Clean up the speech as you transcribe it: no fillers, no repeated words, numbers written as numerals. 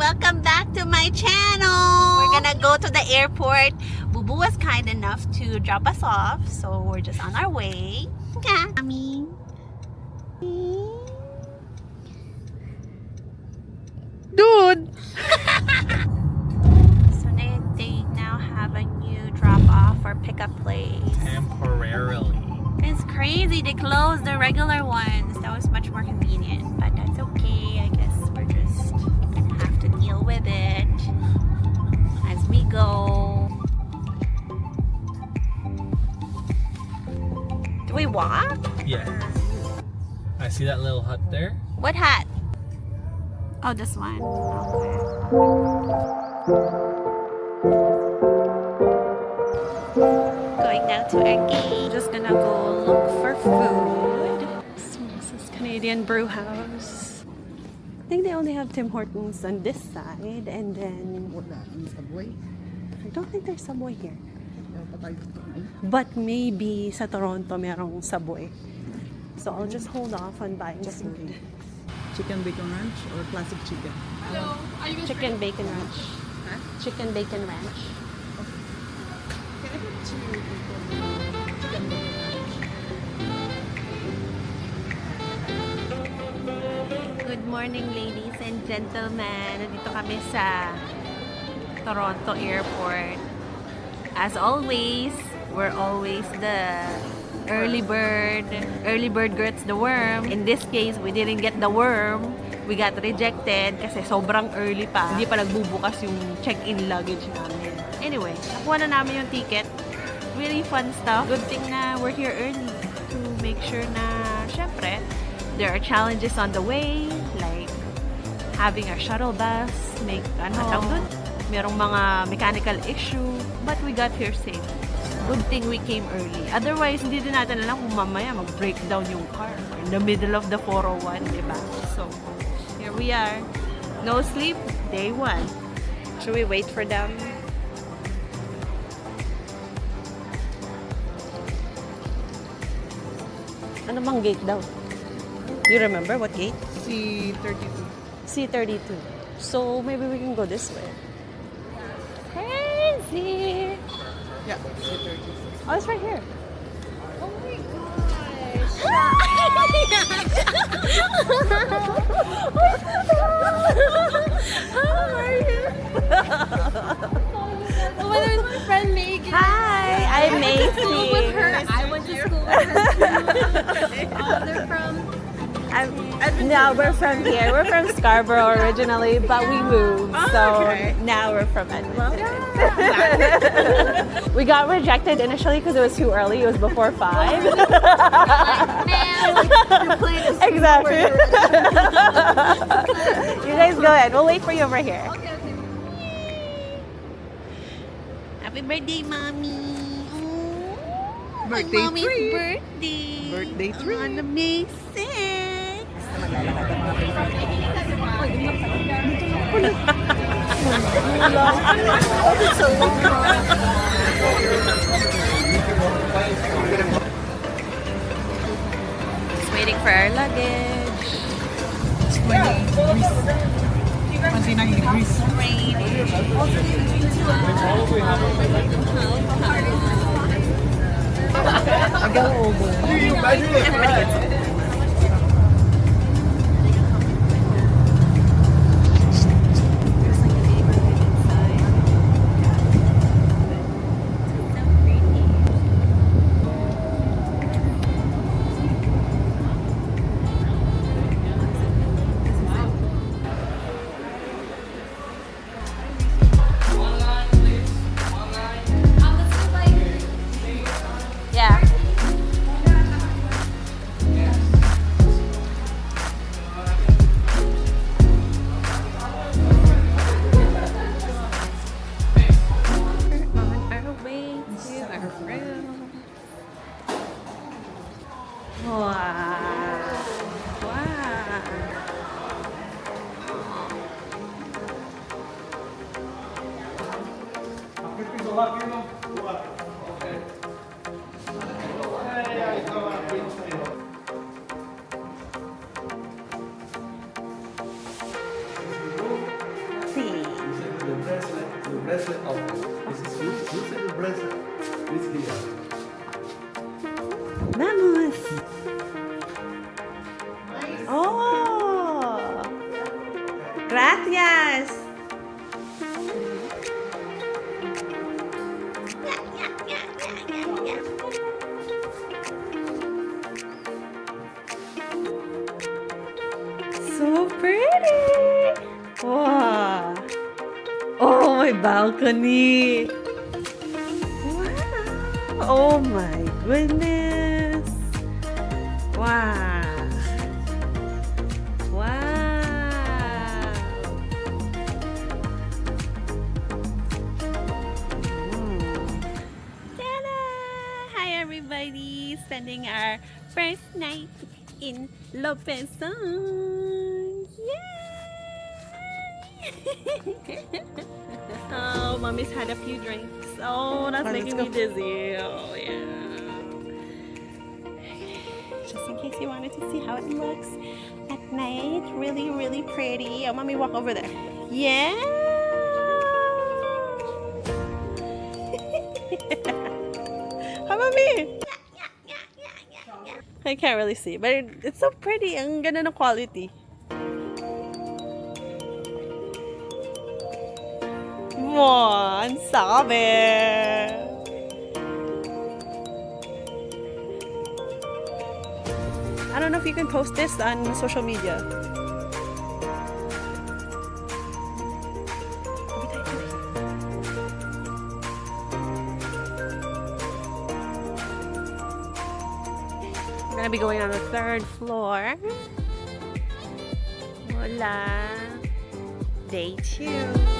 Welcome back to my channel. We're gonna go to the airport. Bubu was kind enough to drop us off, so we're just on our way. Yeah, mommy. Dude. So they now have a new drop-off or pickup place. Temporarily. It's crazy. They closed the regular ones. That was much more convenient, but that's okay. I guess we're just gonna have to deal with it as we go. Do we walk? Yeah. I see that little hut there. What hat? Oh, this one. Okay. Going down to our gate. Just gonna go look for food. This is Canadian Brew House. I think they only have Tim Hortons on this side, and then Subway. I don't think there's Subway here. But maybe sa Toronto merong Subway. So I'll just hold off on buying food. Chicken bacon ranch or classic chicken? Hello, are you guys Chicken bacon ranch. Huh? Chicken bacon ranch. Can I get two chicken bacon ranch? Good morning, ladies and gentlemen. Nandito kami sa Toronto Airport. As always, we're always the early bird. Early bird gets the worm. In this case, we didn't get the worm. We got rejected kasi sobrang early pa. Hindi pa nagbubukas yung check-in luggage namin. Anyway, nakuha na namin yung ticket. Really fun stuff. Good thing na we're here early to make sure na, syempre, there are challenges on the way, like having a shuttle bus, merong mga mechanical issue, but we got here safe. Good thing we came early. Otherwise, hindi din natin alam kung mamaya mag-breakdown yung car in the middle of the 401, diba? So, here we are. No sleep, day 1. Should we wait for them? Ano bang gate daw? You remember what gate? C32. C32. So, maybe we can go this way. Crazy! Yeah, C32. Oh, it's right here. Oh my gosh! How are you? Oh my God, my friend Megan. Hi, I'm School with her. Macy. I went to school with her too. They're from. No, we're from here. We're from Scarborough originally, but we moved. So now we're from Edmonton. We got rejected initially because it was too early. It was before 5. Exactly. You guys go ahead. We'll wait for you over here. Okay, okay. Happy birthday, Mommy. Oh, Birthday Mommy's treat. birthday. Birthday treat. On May 6th. Just waiting for our luggage. It's 29 degrees. I got older. Everybody gets it. There's like a neighborhood inside. So pretty. Yeah. On our way to our room. Wow. Wow. bracelet of this is used bracelet. This here. Vamos! Oh! Gracias! So pretty! Wow! Oh, my balcony! Wow! Oh my goodness! Wow! Wow! Ta-da! Hi everybody! Spending our first night in Lopezon! Yay! Oh, mommy's had a few drinks. Oh, that's making me dizzy. Oh, yeah. Just in case you wanted to see how it looks at night. Really, really pretty. Oh, mommy, walk over there. Yeah. Hi, mommy. I can't really see, but it's so pretty. Ang ganda ng quality. Wow, ang sabi. I don't know if you can post this on social media. We're gonna be going on the 3rd floor. Hola. Day 2.